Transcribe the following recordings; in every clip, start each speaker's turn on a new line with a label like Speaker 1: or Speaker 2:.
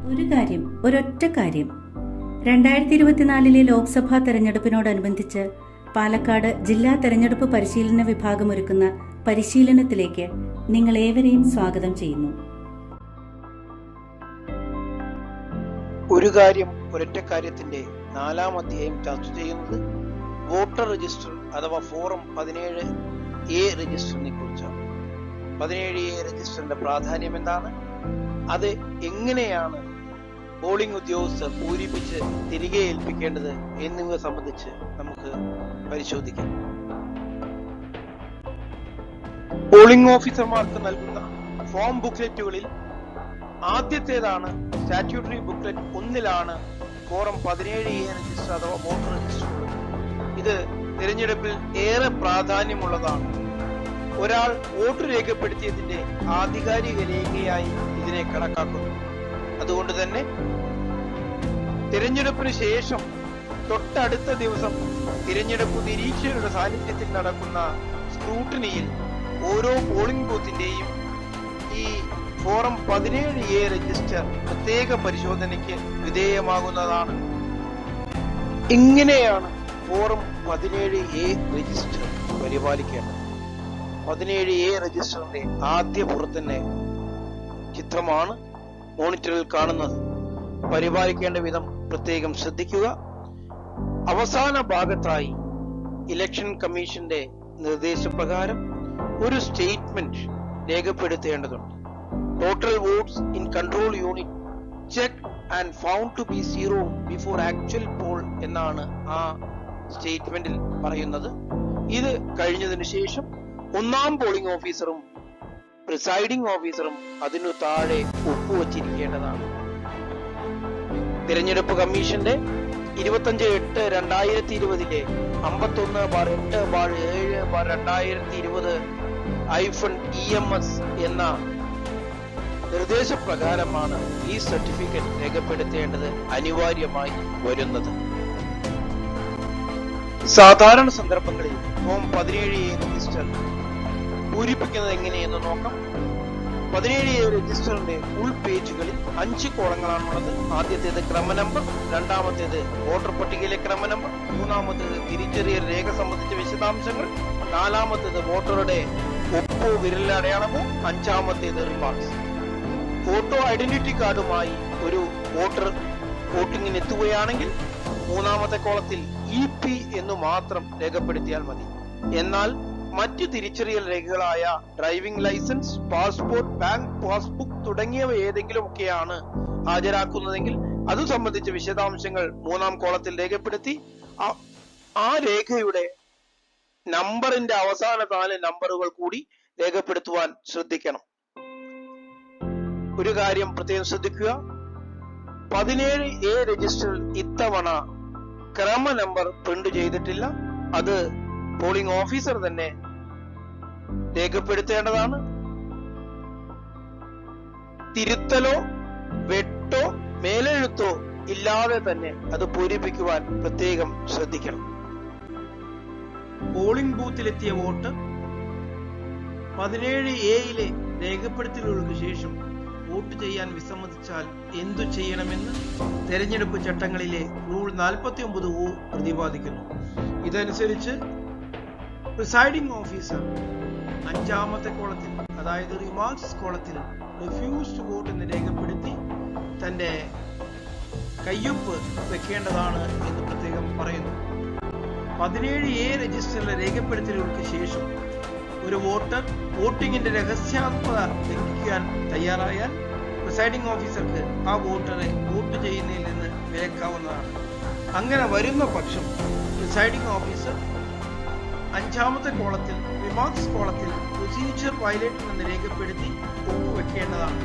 Speaker 1: ഒരൊറ്റ കാര്യം 2024 ലോക്സഭാ തെരഞ്ഞെടുപ്പിനോടനുബന്ധിച്ച് പാലക്കാട് ജില്ലാ തെരഞ്ഞെടുപ്പ് പരിശീലന വിഭാഗം ഒരുക്കുന്ന പരിശീലനത്തിലേക്ക് നിങ്ങൾ ഏവരെയും സ്വാഗതം ചെയ്യുന്നു.
Speaker 2: ഒരു കാര്യം ഒരൊറ്റ കാര്യത്തിന്റെ 4-ാം അധ്യായം ചർച്ച ചെയ്യുന്നത് വോട്ടർ രജിസ്റ്റർ അഥവാ ഫോറം 17A രജിസ്റ്ററിനെ കുറിച്ചാണ്. 17A രജിസ്റ്ററിന്റെ പ്രാധാന്യം എന്താണ്, അത് എങ്ങനെയാണ് പോളിംഗ് ഉദ്യോഗസ്ഥർ പൂരിപ്പിച്ച് തിരികെ ഏൽപ്പിക്കേണ്ടത് എന്നിവ സംബന്ധിച്ച് നമുക്ക് പരിശോധിക്കാം. പോളിംഗ് ഓഫീസർമാർക്ക് നൽകുന്ന ഫോം ബുക്ക്ലെറ്റുകളിൽ ആദ്യത്തേതാണ് സ്റ്റാറ്റ്യൂട്ടറി ബുക്ക്ലെറ്റ് 1-ലാണ് ഫോറം 17A രജിസ്റ്റർ അഥവാ വോട്ടർ രജിസ്റ്റർ. ഇത് തിരഞ്ഞെടുപ്പിൽ ഏറെ പ്രാധാന്യമുള്ളതാണ്. ഒരാൾ വോട്ട് രേഖപ്പെടുത്തിയതിന്റെ ആധികാരിക രേഖയായി ഇതിനെ കണക്കാക്കുന്നു. അതുകൊണ്ട് തന്നെ തിരഞ്ഞെടുപ്പിന് ശേഷം തൊട്ടടുത്ത ദിവസം തിരഞ്ഞെടുപ്പ് നിരീക്ഷകരുടെ സാന്നിധ്യത്തിൽ നടക്കുന്ന സ്ക്രൂട്ടിനിയിൽ ഓരോ പോളിംഗ് ബൂത്തിന്റെയും ഈ ഫോറം 17A രജിസ്റ്റർ പ്രത്യേക പരിശോധനയ്ക്ക് വിധേയമാകുന്നതാണ്. ഇങ്ങനെയാണ് ഫോറം 17A രജിസ്റ്റർ പരിപാലിക്കേണ്ടത്. 17A രജിസ്റ്ററിന്റെ ആദ്യ പുറത്തിന്റെ ചിത്രമാണ് മോണിറ്ററിൽ കാണുന്നത്. പരിപാലിക്കേണ്ട വിധം പ്രത്യേകം ശ്രദ്ധിക്കുക. അവസാന ഭാഗത്തായി ഇലക്ഷൻ കമ്മീഷന്റെ നിർദ്ദേശപ്രകാരം ഒരു സ്റ്റേറ്റ്മെന്റ് രേഖപ്പെടുത്തേണ്ടതുണ്ട്. Total votes in control unit check and found to be 0 before actual poll എന്നാണ് ആ സ്റ്റേറ്റ്മെന്റിൽ പറയുന്നത്. ഇത് കഴിഞ്ഞതിന് ശേഷം 1-ാം പോളിംഗ് ഓഫീസറും പ്രിസൈഡിംഗ് ഓഫീസറും അതിനു താഴെ ഒപ്പുവച്ചിരിക്കേണ്ടതാണ്. തിരഞ്ഞെടുപ്പ് കമ്മീഷന്റെ 25/8/2020 51-7/2020-EMS എന്ന നിർദ്ദേശപ്രകാരമാണ് ഈ സർട്ടിഫിക്കറ്റ് രേഖപ്പെടുത്തേണ്ടത് അനിവാര്യമായി വരുന്നത്. സാധാരണ സന്ദർഭങ്ങളിൽ ഫോം 17A രജിസ്റ്റർ പൂരിപ്പിക്കുന്നത് എങ്ങനെയെന്ന് നോക്കാം. 17A രജിസ്റ്ററിന്റെ ഫുൾ പേജുകളിൽ 5 കോളങ്ങളാണുള്ളത്. ആദ്യത്തേത് ക്രമ നമ്പർ, രണ്ടാമത്തേത് വോട്ടർ പട്ടികയിലെ ക്രമ നമ്പർ, മൂന്നാമത്തേത് തിരിച്ചറിയൽ രേഖ സംബന്ധിച്ച വിശദാംശങ്ങൾ, നാലാമത്തേത് വോട്ടറുടെ ഒപ്പോ വിരലടയാളമോ, അഞ്ചാമത്തേത് റിമാർക്സ്. ഫോട്ടോ ഐഡന്റിറ്റി കാർഡുമായി ഒരു വോട്ടർ വോട്ടിങ്ങിന് എത്തുകയാണെങ്കിൽ മൂന്നാമത്തെ കോളത്തിൽ EP എന്ന് മാത്രം രേഖപ്പെടുത്തിയാൽ മതി. എന്നാൽ മറ്റു തിരിച്ചറിയൽ രേഖകളായ driving licence, passport, bank passbook തുടങ്ങിയവ ഏതെങ്കിലുമൊക്കെയാണ് ഹാജരാക്കുന്നതെങ്കിൽ അത് സംബന്ധിച്ച വിശദാംശങ്ങൾ 3-ാം കോളത്തിൽ രേഖപ്പെടുത്തി ആ രേഖയുടെ നമ്പറിന്റെ അവസാന 4 നമ്പറുകൾ കൂടി രേഖപ്പെടുത്തുവാൻ ശ്രദ്ധിക്കണം. ഒരു കാര്യം പ്രത്യേകം ശ്രദ്ധിക്കുക, 17A രജിസ്റ്ററിൽ ഇത്തവണ ക്രമ നമ്പർ പ്രിന്റ് ചെയ്തിട്ടില്ല. അത് പോളിംഗ് ഓഫീസർ തന്നെ രേഖപ്പെടുത്തേണ്ടതാണ്. തിരുത്തലോ വെട്ടോ മേലെഴുത്തോ ഇല്ലാതെ തന്നെ അത് പൂരിപ്പിക്കുവാൻ പ്രത്യേകം ശ്രദ്ധിക്കണം. പോളിംഗ് ബൂത്തിലെത്തിയ വോട്ട് 17Aയിലെ രേഖപ്പെടുത്തലുകൾക്ക് ശേഷം വോട്ട് ചെയ്യാൻ വിസമ്മതിച്ചാൽ എന്തു ചെയ്യണമെന്ന് തെരഞ്ഞെടുപ്പ് ചട്ടങ്ങളിലെ റൂൾ 49O പ്രതിപാദിക്കുന്നു. ഇതനുസരിച്ച് പ്രിസൈഡിംഗ് ഓഫീസർ 5-ാമത്തെ കോളത്തിൽ, അതായത് റിമാർക്സ് കോളത്തിൽ റിഫ്യൂസ്ഡ് വോട്ട് എന്ന് രേഖപ്പെടുത്തി തന്റെ കയ്യൊപ്പ് വെക്കേണ്ടതാണ് എന്ന് പ്രത്യേകം പറയുന്നു. 17A രജിസ്റ്ററിലെ രേഖപ്പെടുത്തലുകൾക്ക് ശേഷം ഒരു വോട്ടർ വോട്ടിങ്ങിന്റെ രഹസ്യാത്മക ലംഘിക്കാൻ തയ്യാറായാൽ പ്രിസൈഡിംഗ് ഓഫീസർക്ക് ആ വോട്ടറെ വോട്ട് ചെയ്യുന്നതിൽ നിന്ന് വിലക്കാവുന്നതാണ്. അങ്ങനെ വരുന്ന പക്ഷം പ്രിസൈഡിംഗ് ഓഫീസർ 5-ാമത്തെ കോളത്തിൽ റിമാർക്സ് കോളത്തിൽ പ്രൊസീജിയർ വയലേറ്റർ എന്ന് രേഖപ്പെടുത്തി ഒപ്പുവെക്കേണ്ടതാണ്.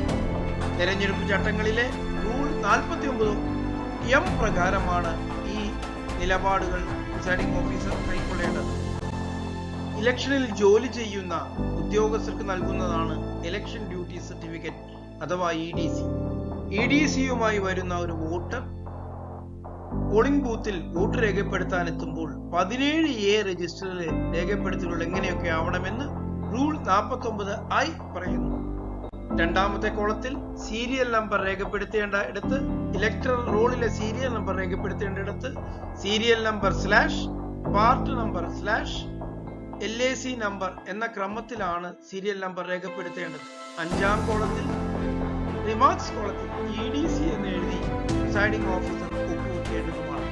Speaker 2: തെരഞ്ഞെടുപ്പ് ചട്ടങ്ങളിലെ റൂൾ 49M പ്രകാരമാണ് ഈ നിലപാടുകൾ പ്രിസൈഡിംഗ് ഓഫീസർ കൈക്കൊള്ളേണ്ടത്. ഇലക്ഷനിൽ ജോലി ചെയ്യുന്ന ഉദ്യോഗസ്ഥർക്ക് നൽകുന്നതാണ് ഇലക്ഷൻ ഡ്യൂട്ടി സർട്ടിഫിക്കറ്റ് അഥവാ EDC. EDCയുമായി വരുന്ന ഒരു വോട്ടർ പോളിംഗ് ബൂത്തിൽ വോട്ട് രേഖപ്പെടുത്താൻ എത്തുമ്പോൾ 17A രജിസ്റ്ററിൽ രേഖപ്പെടുത്തലുകൾ എങ്ങനെയൊക്കെ ആവണമെന്ന് റൂൾ 49I പറയുന്നു. രണ്ടാമത്തെ കോളത്തിൽ സീരിയൽ നമ്പർ രേഖപ്പെടുത്തേണ്ട ഇടത്ത് ഇലക്ടറൽ റോളിലെ സീരിയൽ നമ്പർ രേഖപ്പെടുത്തേണ്ടിടത്ത് serial number / part number / LAC number എന്ന ക്രമത്തിലാണ് സീരിയൽ നമ്പർ രേഖപ്പെടുത്തേണ്ടത്. അഞ്ചാം കോളത്തിൽ റിമാർക്സ് കോളത്തിൽ EDC എന്ന് എഴുതി പ്രിസൈഡിംഗ് ഓഫീസർ ഒപ്പുവെക്കേണ്ടതുമാണ്.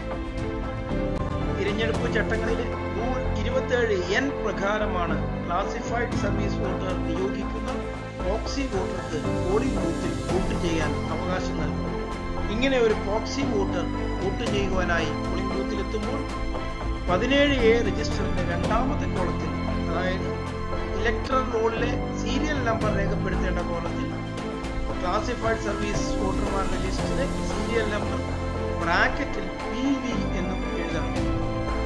Speaker 2: തിരഞ്ഞെടുപ്പ് ചട്ടങ്ങളിലെ റൂൾ 27N പ്രകാരമാണ് ക്ലാസിഫൈഡ് സർവീസ് വോട്ടർ നിയോഗിക്കുന്ന പ്രോക്സി വോട്ടർക്ക് പോളിംഗ് ബൂത്തിൽ വോട്ട് ചെയ്യാൻ അവകാശം നൽകുന്നു. ഇങ്ങനെ ഒരു പ്രോക്സി വോട്ടർ വോട്ട് ചെയ്യുവാനായി പോളിംഗ് ബൂത്തിലെത്തുമ്പോൾ 17A രജിസ്റ്ററിന്റെ രണ്ടാമത്തെ കോളത്തിൽ, അതായത് ഇലക്ടറൽ റോളിലെ സീരിയൽ നമ്പർ രേഖപ്പെടുത്തേണ്ട കോളത്തിൽ ക്ലാസിഫൈഡ് സർവീസ് വോട്ടർമാരുടെ ലിസ്റ്റിലെ സീരിയൽ നമ്പർ ബ്രാക്കറ്റിൽ PV എന്നും എഴുതണം.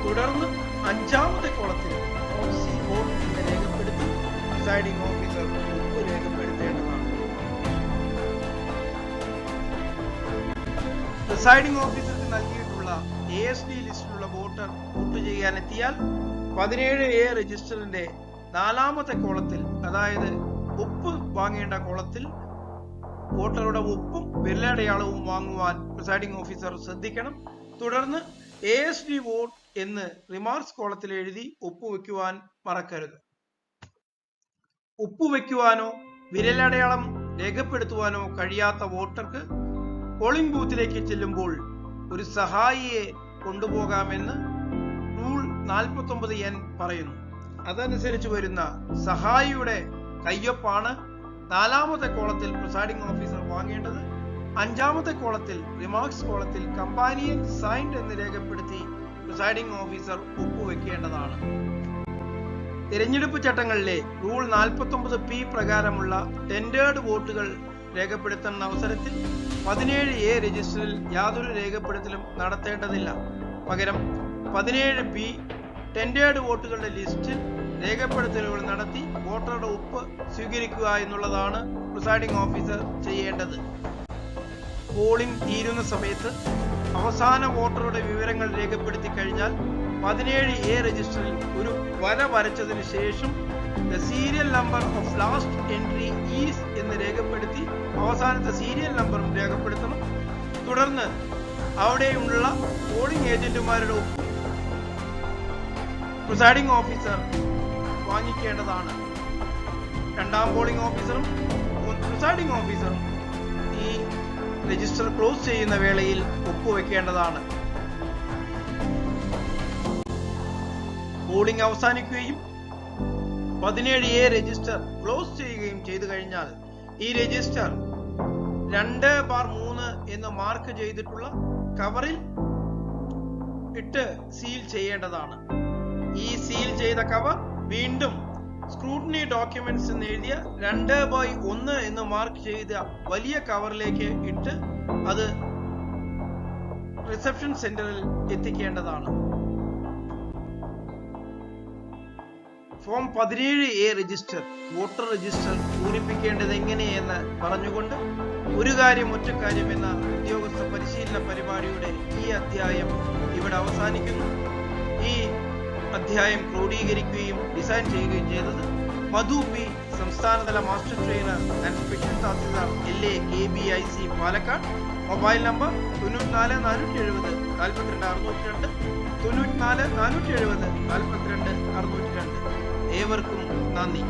Speaker 2: തുടർന്ന് അഞ്ചാമത്തെ കോളത്തിൽ പ്രോക്സി വോട്ട് എന്ന് രേഖപ്പെടുത്തി പ്രിസൈഡിംഗ് ഓഫീസർ ഒപ്പ് രേഖപ്പെടുത്തേണ്ടതാണ്. പ്രിസൈഡിംഗ് ഓഫീസർക്ക് നൽകിയിട്ടുള്ള ASD ലിസ്റ്റിലുള്ള വോട്ടർ വോട്ട് ചെയ്യാനെത്തിയാൽ 17A രജിസ്റ്ററിന്റെ നാലാമത്തെ കോളത്തിൽ, അതായത് ഒപ്പ് വാങ്ങേണ്ട കോളത്തിൽ വോട്ടറുടെ ഒപ്പും വിരലടയാളവും വാങ്ങുവാൻ പ്രിസൈഡിംഗ് ഓഫീസർ ശ്രദ്ധിക്കണം. തുടർന്ന് ASD വോട്ട് എന്ന് റിമാർക്സ് കോളത്തിൽ എഴുതി ഒപ്പുവെക്കുവാൻ മറക്കരുത്. ഒപ്പുവെക്കുവാനോ വിരലടയാളം രേഖപ്പെടുത്തുവാനോ കഴിയാത്ത വോട്ടർക്ക് പോളിംഗ് ബൂത്തിലേക്ക് ചെല്ലുമ്പോൾ ഒരു സഹായിയെ കൊണ്ടുപോകാമെന്ന് റൂൾ 49N പറയുന്നു. അതനുസരിച്ച് വരുന്ന സഹായിയുടെ കയ്യൊപ്പാണ് നാലാമത്തെ കോളത്തിൽ പ്രിസൈഡിംഗ് ഓഫീസർ വാങ്ങേണ്ടത്. അഞ്ചാമത്തെ കോളത്തിൽ റിമാർക്സ് കോളത്തിൽ കമ്പാനിയൻ സൈൻഡ് എന്ന് രേഖപ്പെടുത്തി പ്രിസൈഡിംഗ് ഓഫീസർ ഒപ്പുവെക്കേണ്ടതാണ്. തിരഞ്ഞെടുപ്പ് ചട്ടങ്ങളിലെ റൂൾ 49P പ്രകാരമുള്ള ടെൻഡേർഡ് വോട്ടുകൾ രേഖപ്പെടുത്തുന്ന അവസരത്തിൽ 17A രജിസ്റ്ററിൽ യാതൊരു രേഖപ്പെടുത്തലും നടത്തേണ്ടതില്ല. പകരം 17B ടെൻഡേർഡ് വോട്ടുകളുടെ ലിസ്റ്റിൽ രേഖപ്പെടുത്തലുകൾ നടത്തി വോട്ടറുടെ ഒപ്പ് സ്വീകരിക്കുക എന്നുള്ളതാണ് പ്രിസൈഡിംഗ് ഓഫീസർ ചെയ്യേണ്ടത്. പോളിംഗ് തീരുന്ന സമയത്ത് അവസാന വോട്ടറുടെ വിവരങ്ങൾ രേഖപ്പെടുത്തി കഴിഞ്ഞാൽ 17A രജിസ്റ്ററിൽ ഒരു വര വരച്ചതിന് ശേഷം the serial number of last entry is എന്ന് രേഖപ്പെടുത്തി അവസാനത്തെ സീരിയൽ നമ്പറും രേഖപ്പെടുത്തണം. തുടർന്ന് അവിടെയുള്ള പോളിംഗ് ഏജന്റുമാരുടെ ഒപ്പ് പ്രിസൈഡിംഗ് ഓഫീസർ വാങ്ങിക്കേണ്ടതാണ്. രണ്ടാം പോളിംഗ് ഓഫീസറും പ്രിസൈഡിംഗ് ഓഫീസറും ഈ രജിസ്റ്റർ ക്ലോസ് ചെയ്യുന്ന വേളയിൽ ഒപ്പുവെക്കേണ്ടതാണ്. പോളിംഗ് അവസാനിക്കുകയും 17A രജിസ്റ്റർ ക്ലോസ് ചെയ്യുകയും ചെയ്തു കഴിഞ്ഞാൽ ഈ രജിസ്റ്റർ 2/3 എന്ന് മാർക്ക് ചെയ്തിട്ടുള്ള കവറിൽ ഇട്ട് സീൽ ചെയ്യേണ്ടതാണ്. ഈ സീൽ ചെയ്ത കവർ വീണ്ടും സ്ക്രൂട്ടിനി ഡോക്യുമെന്റ്സ് എന്ന് എഴുതിയ 2/1 എന്ന് മാർക്ക് ചെയ്ത വലിയ കവറിലേക്ക് ഇട്ട് അത് റിസപ്ഷൻ സെന്ററിൽ എത്തിക്കേണ്ടതാണ്. Form 17A register voter register പൂരിപ്പിക്കേണ്ടത് എങ്ങനെയെന്ന് പറഞ്ഞുകൊണ്ട് ഒറ്റ കാര്യം എന്ന ഉദ്യോഗസ്ഥ പരിശീലന പരിപാടിയുടെ ഈ അധ്യായം ഇവിടെ അവസാനിക്കുന്നു. ഈ അധ്യായം ക്രോഡീകരിക്കുകയും ഡിസൈൻ ചെയ്യുകയും ചെയ്തത് മധു പി, സംസ്ഥാനതല master trainer and special tahsildar LA KBIC Palakkad. Mobile number 94 470 42 602 94 470 42 602. ഏവർക്കും നന്ദി.